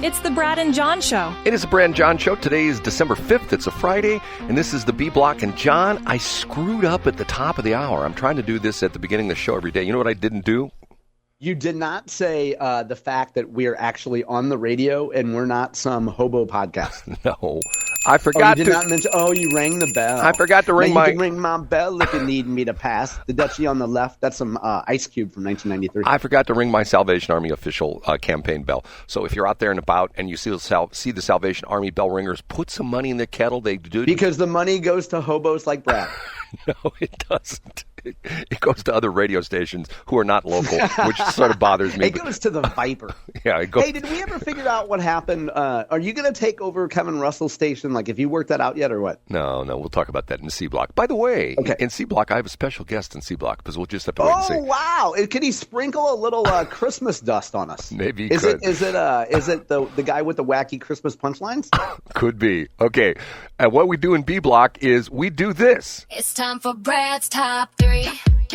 It's the Brad and John Show. It is the Brad and John Show. Today is December 5th. It's a Friday, and this is the B Block. And John, I screwed up at the top of the hour. I'm trying to do this at the beginning of the show every day. You know what I didn't do? You did not say the fact that we're actually on the radio and we're not some hobo podcast. No. I forgot you did not mention. Oh, you rang the bell. I forgot to ring you my. can ring my bell if you need me to pass. The Dutchie on the left. That's some Ice Cube from 1993. I forgot to ring my Salvation Army official campaign bell. So if you're out there and about and you see the Salvation Army bell ringers, put some money in the kettle. They do because the money goes to hobos like Brad. No, it doesn't. It goes to other radio stations who are not local, which sort of bothers me. It goes to the Viper. Yeah, it goes. Hey, did we ever figure out what happened? Are you going to take over Kevin Russell's station? Like, have you worked that out yet or what? No, we'll talk about that in C Block. By the way, in C Block, I have a special guest in C Block because we'll just have to wait and see. Oh, wow. Can he sprinkle a little Christmas dust on us? Maybe he could. Is it the guy with the wacky Christmas punchlines? Could be. Okay. And what we do in B Block is we do this. It's time for Brad's Top 3.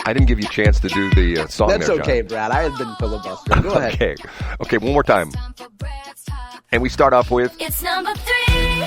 I didn't give you a chance to do the song. That's there, okay, John. Brad. I had been filibustering. Go ahead. Okay, one more time. And we start off with... It's number 3.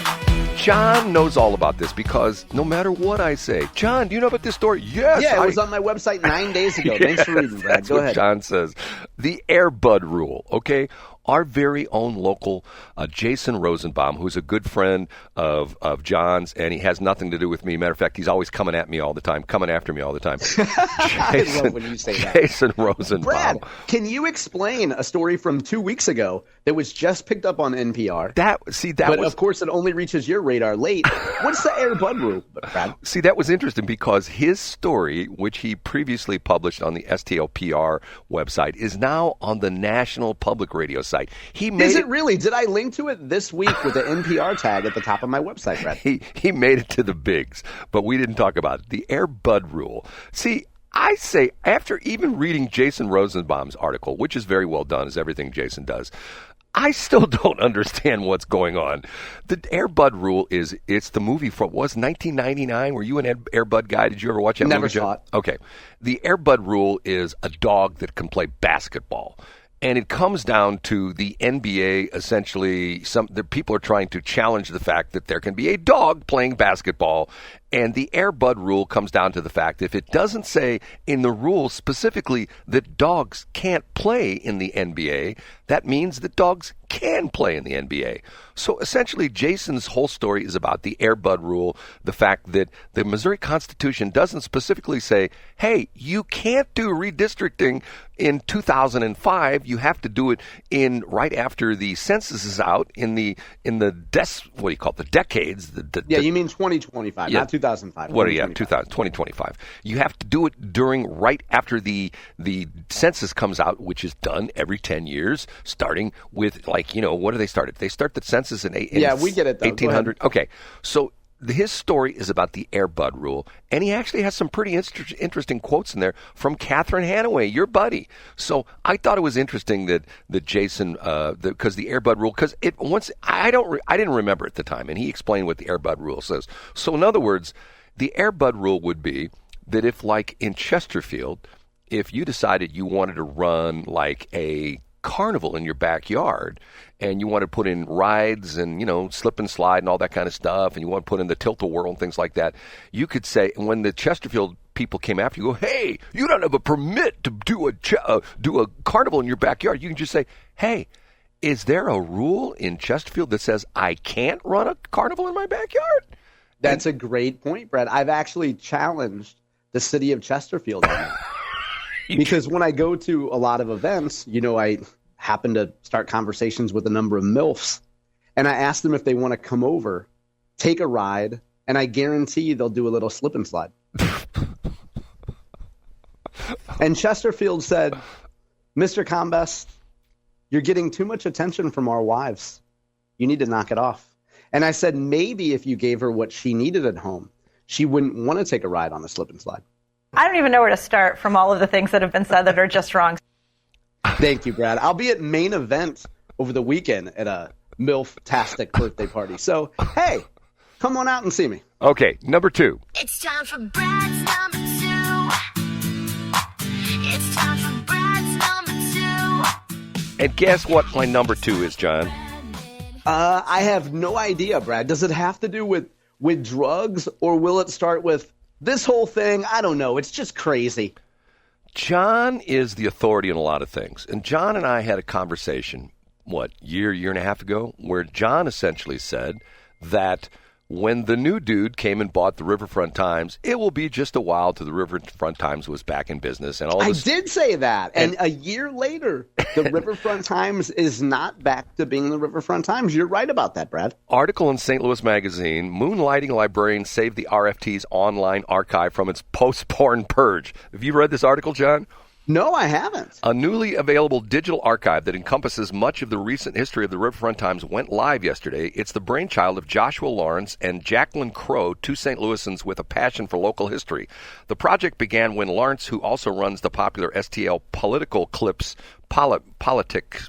John knows all about this because no matter what I say, John, do you know about this story? Yes. Yeah, it was on my website 9 days ago. Yes, Thanks for reading, Brad. Go ahead. John says. The Air Bud rule, okay? Our very own local Jason Rosenbaum, who's a good friend of John's, and he has nothing to do with me. Matter of fact, he's always coming after me all the time. I love when you say that. Jason Rosenbaum. Brad, can you explain a story from 2 weeks ago that was just picked up on NPR? But of course, it only reaches your radar late. What's the Air Bud rule, Brad? See, that was interesting because his story, which he previously published on the STLPR website, is now on the National Public Radio site. Is it really? Did I link to it this week with the NPR tag at the top of my website, Brad? He made it to the bigs, but we didn't talk about it. The Air Bud rule. See, I say, after even reading Jason Rosenbaum's article, which is very well done, as everything Jason does, I still don't understand what's going on. The Air Bud rule it's the movie from, was 1999? Were you an Air Bud guy? Did you ever watch that movie? Never saw it. Okay. The Air Bud rule is a dog that can play basketball. And it comes down to the NBA, essentially, the people are trying to challenge the fact that there can be a dog playing basketball. And the Air Bud rule comes down to the fact if it doesn't say in the rules specifically that dogs can't play in the NBA, that means that dogs can play in the NBA. So essentially, Jason's whole story is about the Air Bud rule, the fact that the Missouri Constitution doesn't specifically say, hey, you can't do redistricting in 2005. You have to do it right after the census is out in the decades. You mean 2025, not 2005. What do you have? 2025. You have to do it right after the census comes out, which is done every 10 years, starting with what do they start at? They start the census in we get it though. 1800. Okay, so his story is about the Air Bud rule, and he actually has some pretty interesting quotes in there from Catherine Hanaway, your buddy. So I thought it was interesting that Jason, because the Air Bud rule, because I didn't remember at the time, and he explained what the Air Bud rule says. So in other words, the Air Bud rule would be that if, like in Chesterfield, if you decided you wanted to run like a carnival in your backyard and you want to put in rides and slip and slide and all that kind of stuff, and you want to put in the tilt-a-whirl and things like that, you could say, when the Chesterfield people came after you, go, hey, you don't have a permit to do a carnival in your backyard. You can just say, hey, is there a rule in Chesterfield that says I can't run a carnival in my backyard? That's a great point, Brad. I've actually challenged the city of Chesterfield on that. Because when I go to a lot of events, I happen to start conversations with a number of MILFs, and I ask them if they want to come over, take a ride, and I guarantee they'll do a little slip and slide. And Chesterfield said, Mr. Combest, you're getting too much attention from our wives. You need to knock it off. And I said, maybe if you gave her what she needed at home, she wouldn't want to take a ride on a slip and slide. I don't even know where to start from all of the things that have been said that are just wrong. Thank you, Brad. I'll be at Main Event over the weekend at a MILF-tastic birthday party. So, hey, come on out and see me. Okay, number 2. It's time for Brad's number 2. It's time for Brad's number 2. And guess what my number 2 is, John? I have no idea, Brad. Does it have to do with drugs, or will it start with this whole thing? I don't know. It's just crazy. John is the authority in a lot of things. And John and I had a conversation, year and a half ago, where John essentially said that when the new dude came and bought the Riverfront Times, it will be just a while till the Riverfront Times was back in business. And I did say that. And a year later, the Riverfront Times is not back to being the Riverfront Times. You're right about that, Brad. Article in St. Louis Magazine, Moonlighting Librarian Saved the RFT's online archive from its post-porn purge. Have you read this article, John? No, I haven't. A newly available digital archive that encompasses much of the recent history of the Riverfront Times went live yesterday. It's the brainchild of Joshua Lawrence and Jacqueline Krull, two St. Louisans with a passion for local history. The project began when Lawrence, who also runs the popular STL Political Clips, Politic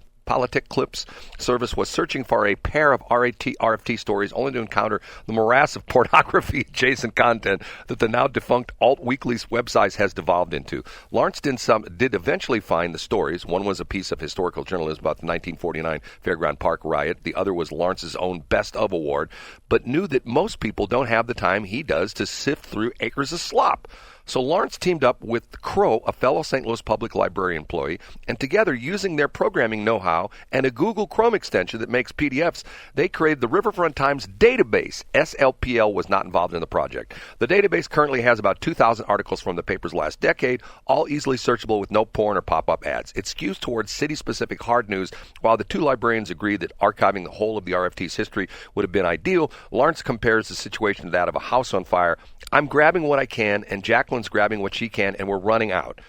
Clips service, was searching for a pair of RFT stories, only to encounter the morass of pornography-adjacent content that the now defunct Alt Weekly's website has devolved into. Lawrence did eventually find the stories. One was a piece of historical journalism about the 1949 Fairground Park riot. The other was Lawrence's own Best of Award, but knew that most people don't have the time he does to sift through acres of slop. So Lawrence teamed up with Krull, a fellow St. Louis Public Library employee, and together, using their programming know-how and a Google Chrome extension that makes PDFs, they created the Riverfront Times database. SLPL was not involved in the project. The database currently has about 2,000 articles from the paper's last decade, all easily searchable with no porn or pop-up ads. It skews towards city-specific hard news. While the two librarians agreed that archiving the whole of the RFT's history would have been ideal, Lawrence compares the situation to that of a house on fire. I'm grabbing what I can, and Jacqueline's grabbing what she can, and we're running out.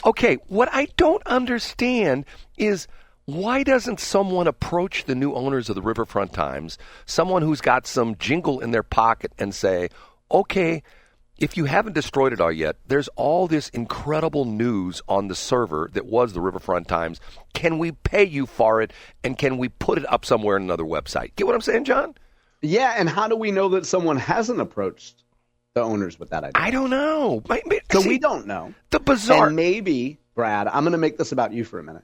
Okay, what I don't understand is why doesn't someone approach the new owners of the Riverfront Times, someone who's got some jingle in their pocket, and say, okay, if you haven't destroyed it all yet, there's all this incredible news on the server that was the Riverfront Times. Can we pay you for it, and can we put it up somewhere in another website? Get what I'm saying, John? Yeah, and how do we know that someone hasn't approached the owners with that idea? I don't know. We don't know. The bizarre. And maybe, Brad, I'm going to make this about you for a minute.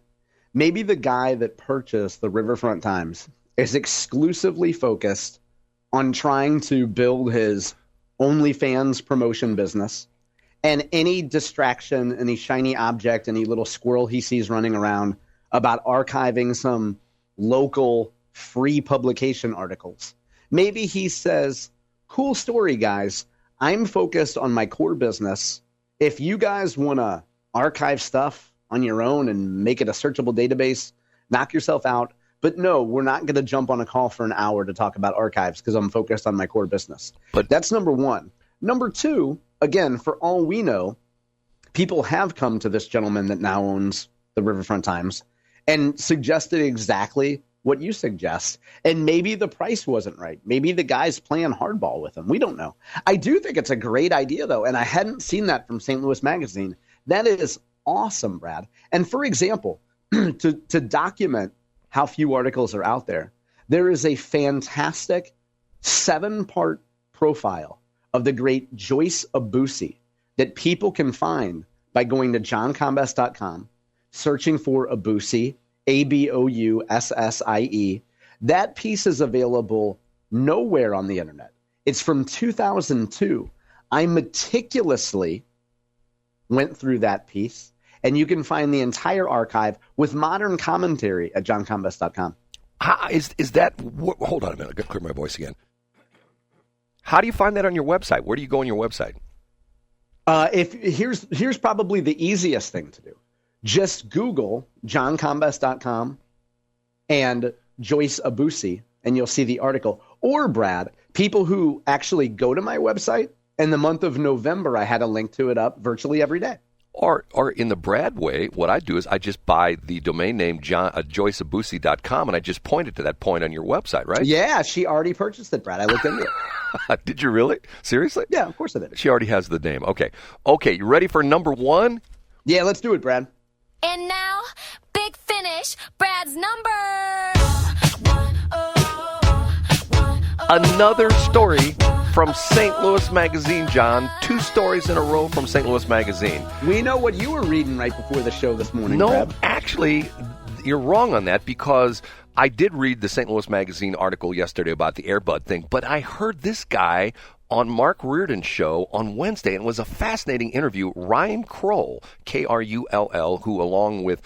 Maybe the guy that purchased the Riverfront Times is exclusively focused on trying to build his OnlyFans promotion business, and any distraction, any shiny object, any little squirrel he sees running around about archiving some local free publication articles. Maybe he says, cool story, guys. I'm focused on my core business. If you guys want to archive stuff on your own and make it a searchable database, knock yourself out. But no, we're not going to jump on a call for an hour to talk about archives because I'm focused on my core business. But that's number one. Number two, again, for all we know, people have come to this gentleman that now owns the Riverfront Times and suggested exactly what you suggest. And maybe the price wasn't right. Maybe the guy's playing hardball with him. We don't know. I do think it's a great idea, though, and I hadn't seen that from St. Louis Magazine. That is awesome, Brad. And for example, to document how few articles are out there, there is a fantastic 7-part profile of the great Joyce Aboussie that people can find by going to johncombest.com, searching for Aboussie, Aboussie. That piece is available nowhere on the internet. It's from 2002. I meticulously went through that piece, and you can find the entire archive with modern commentary at johncombest.com. Is that – hold on a minute. I've got to clear my voice again. How do you find that on your website? Where do you go on your website? Here's probably the easiest thing to do. Just Google johncombest.com and Joyce Aboussie, and you'll see the article. Or, Brad, people who actually go to my website, in the month of November, I had a link to it up virtually every day. Or in the Brad way, what I do is I just buy the domain name joyceaboussie.com, and I just point it to that point on your website, right? Yeah, she already purchased it, Brad. I looked into it. Did you really? Seriously? Yeah, of course I did. She already has the name. Okay, you ready for number one? Yeah, let's do it, Brad. And now, big finish, Brad's number. Another story from St. Louis Magazine, John. 2 stories in a row from St. Louis Magazine. We know what you were reading right before the show this morning, No, Brad. actually, you're wrong on that because I did read the St. Louis Magazine article yesterday about the Airbud thing, but I heard this guy on Mark Reardon's show on Wednesday, and it was a fascinating interview. Ryan Krull, Krull, who along with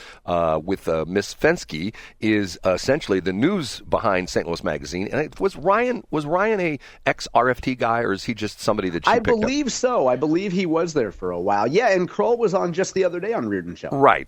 Miss Fensky is essentially the news behind St. Louis Magazine. And was Ryan a ex-RFT guy, or is he just somebody that you picked up? I believe so. I believe he was there for a while. Yeah, and Krull was on just the other day on Reardon's show. Right.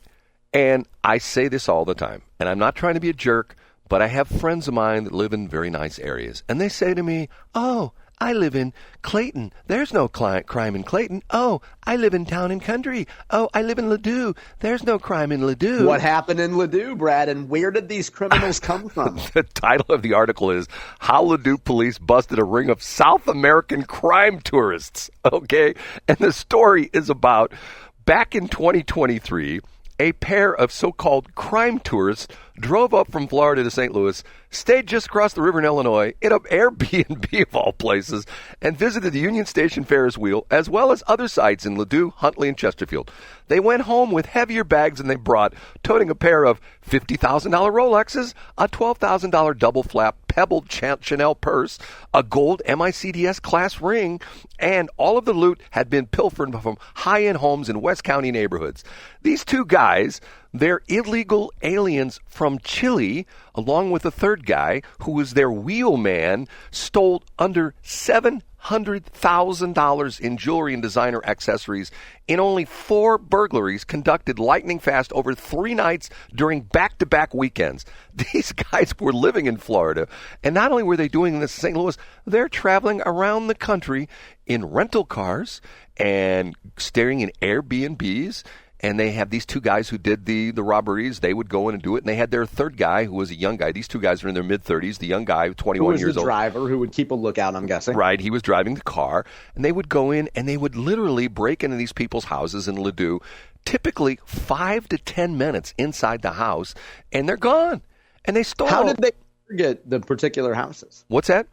And I say this all the time, and I'm not trying to be a jerk, but I have friends of mine that live in very nice areas, and they say to me, "Oh, I live in Clayton. There's no crime in Clayton. Oh, I live in Town and Country. Oh, I live in Ladue. There's no crime in Ladue." What happened in Ladue, Brad, and where did these criminals come from? The title of the article is "How Ladue Police Busted a Ring of South American Crime Tourists." Okay? And the story is about back in 2023, a pair of so-called crime tourists drove up from Florida to St. Louis, stayed just across the river in Illinois, in an Airbnb of all places, and visited the Union Station Ferris wheel, as well as other sites in Ladue, Huntley, and Chesterfield. They went home with heavier bags than they brought, toting a pair of $50,000 Rolexes, a $12,000 double-flap pebbled Chanel purse, a gold MICDS class ring, and all of the loot had been pilfered from high-end homes in West County neighborhoods. These two guys, they're illegal aliens from Chile, along with a third guy who was their wheelman, stole under $700,000 in jewelry and designer accessories in only 4 burglaries conducted lightning fast over 3 nights during back-to-back weekends. These guys were living in Florida, and not only were they doing this in St. Louis, they're traveling around the country in rental cars and staying in Airbnbs. And they have these two guys who did the robberies. They would go in and do it. And they had their third guy, who was a young guy. These two guys are in their mid-30s. The young guy, 21 years old. Who was the driver who would keep a lookout, I'm guessing. Right. He was driving the car. And they would go in and they would literally break into these people's houses in Ladue, typically 5 to 10 minutes inside the house, and they're gone. And they stole. How did they target the particular houses? What's that?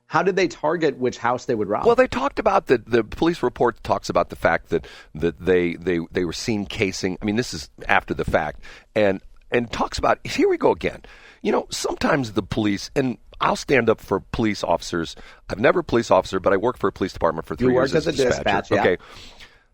How did they target which house they would rob? Well, they talked about the police report talks about the fact that they were seen casing. I mean, this is after the fact, and talks about, here we go again. You know, sometimes the police, and I'll stand up for police officers. I've never a police officer, but I worked for a police department for 3 years as a dispatcher. Yeah. Okay.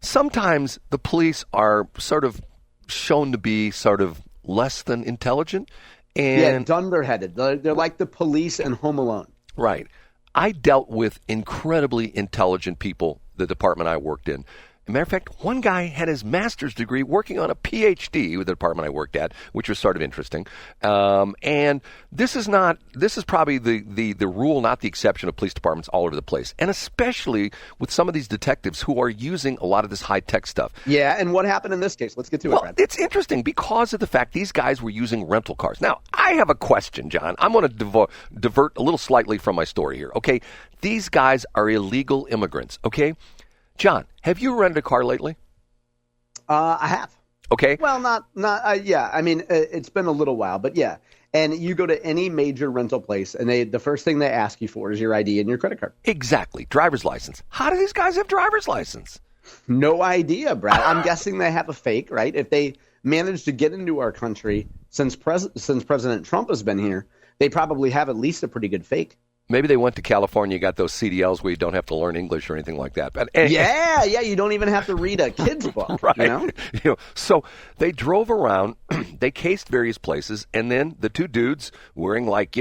Sometimes the police are sort of shown to be sort of less than intelligent. And dunderheaded. They're like the police in Home Alone. Right. I dealt with incredibly intelligent people, the department I worked in. As a matter of fact, one guy had his master's degree working on a PhD with the department I worked at, which was sort of interesting. And this is probably the rule, not the exception of police departments all over the place. And especially with some of these detectives who are using a lot of this high-tech stuff. Yeah, and what happened in this case? Let's get to it, Brad. It's interesting because of the fact these guys were using rental cars. Now, I have a question, John. I'm going to divert a little slightly from my story here, okay? These guys are illegal immigrants, okay? John, have you rented a car lately? I have. Okay. Well, not. Yeah. I mean, it's been a little while, but yeah. And you go to any major rental place, and the first thing they ask you for is your ID and your credit card. Exactly. Driver's license. How do these guys have driver's license? No idea, Brad. I'm guessing they have a fake, right? If they managed to get into our country since President Trump has been here, they probably have at least a pretty good fake. Maybe they went to California, got those CDLs where you don't have to learn English or anything like that. But yeah, you don't even have to read a kid's book, right? You know? So they drove around, they cased various places, and then the two dudes wearing like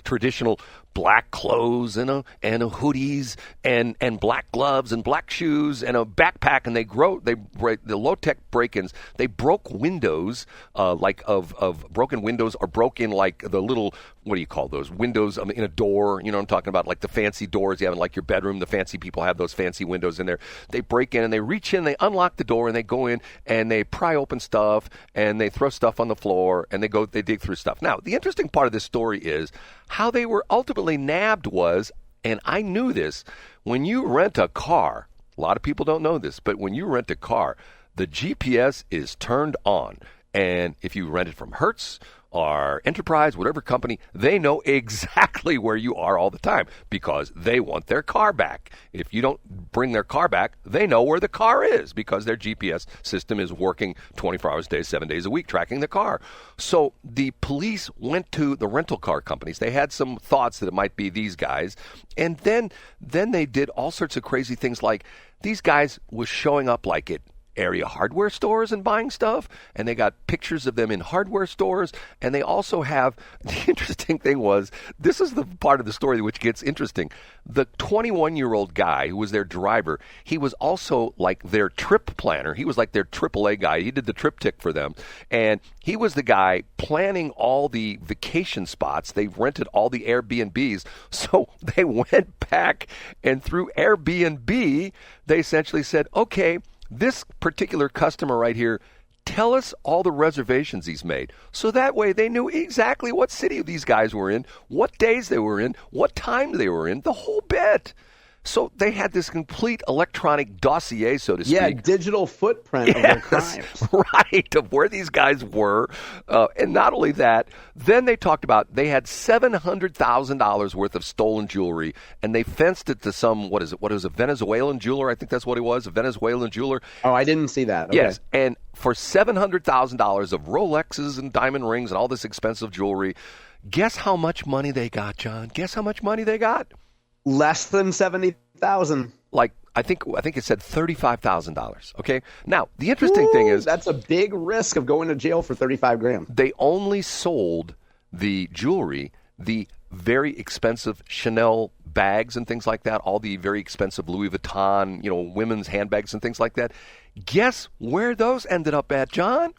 traditional black clothes and a hoodies and black gloves and black shoes and a backpack, and the low-tech break-ins. They broke windows of broken windows, or broke in like the little, what do you call those windows in a door? You know what I'm talking about, like the fancy doors you have in like your bedroom. The fancy people have those fancy windows in there. They break in and they reach in, they unlock the door, and they go in and they pry open stuff and they throw stuff on the floor and they dig through stuff. Now, the interesting part of this story is how they were ultimately nabbed was, and I knew this, when you rent a car, a lot of people don't know this, but when you rent a car, the GPS is turned on. And if you rent it from Hertz, or Enterprise, whatever company, they know exactly where you are all the time because they want their car back. If you don't bring their car back, they know where the car is because their GPS system is working 24 hours a day, 7 days a week, tracking the car. So the police went to the rental car companies. They had some thoughts that it might be these guys. And then they did all sorts of crazy things, like these guys was showing up like at area hardware stores and buying stuff, and they got pictures of them in hardware stores. And they also have, the interesting thing was, this is the part of the story which gets interesting. The 21-year-old guy who was their driver, he was also like their trip planner. He was like their AAA guy. He did the triptych for them. And he was the guy planning all the vacation spots. They rented all the Airbnbs. So they went back, and through Airbnb, they essentially said, okay, this particular customer right here, tell us all the reservations he's made. So that way they knew exactly what city these guys were in, what days they were in, what time they were in, the whole bit. So they had this complete electronic dossier, so to speak. Yeah, digital footprint of their crimes. Right, of where these guys were. And not only that, then they talked about they had $700,000 worth of stolen jewelry, and they fenced it to some, what is it, a Venezuelan jeweler? I think that's what it was, a Venezuelan jeweler. Oh, I didn't see that. Okay. Yes, and for $700,000 of Rolexes and diamond rings and all this expensive jewelry, guess how much money they got, John? Guess how much money they got? Less than 70,000. Like, I think it said $35,000. Okay. Now, the interesting thing is that's a big risk of going to jail for 35 grand. They only sold the jewelry, the very expensive Chanel bags and things like that, all the very expensive Louis Vuitton, women's handbags and things like that. Guess where those ended up at, John?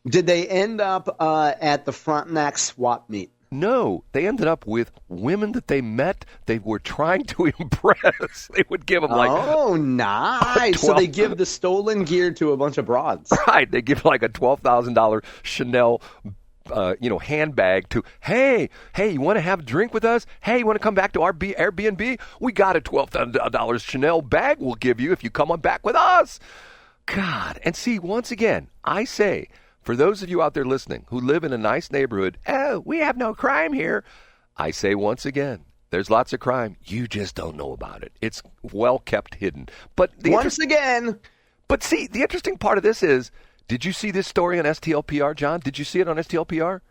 Did they end up at the Frontenac swap meet? No, they ended up with women that they met. They were trying to impress. They would give them nice. So they give the stolen gear to a bunch of broads. Right. They give like a $12,000 Chanel, handbag to, hey, you want to have a drink with us? Hey, you want to come back to our Airbnb? We got a $12,000 Chanel bag we'll give you if you come on back with us. God. And see, once again, I say, for those of you out there listening who live in a nice neighborhood, we have no crime here. I say once again, there's lots of crime. You just don't know about it. It's well kept hidden. But But see, the interesting part of this is, did you see this story on STLPR, John? Did you see it on STLPR?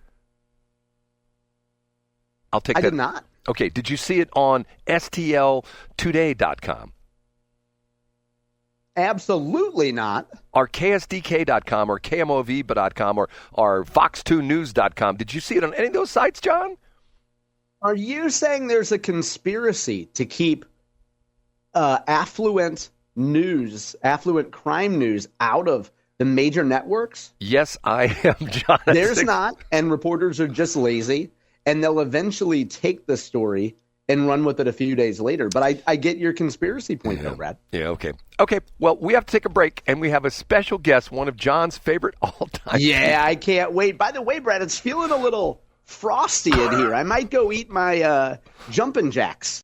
I did not. Okay, did you see it on STLtoday.com? Absolutely not. Or KSDK.com or KMOV.com or Fox2News.com. Did you see it on any of those sites, John? Are you saying there's a conspiracy to keep affluent crime news out of the major networks? Yes, I am, John. There's not, and reporters are just lazy, and they'll eventually take the story and run with it a few days later. But I get your conspiracy point, though, Brad. Yeah, okay. Okay, well, we have to take a break, and we have a special guest, one of John's favorite all-time. Yeah, I can't wait. By the way, Brad, it's feeling a little frosty in here. I might go eat my jumping jacks.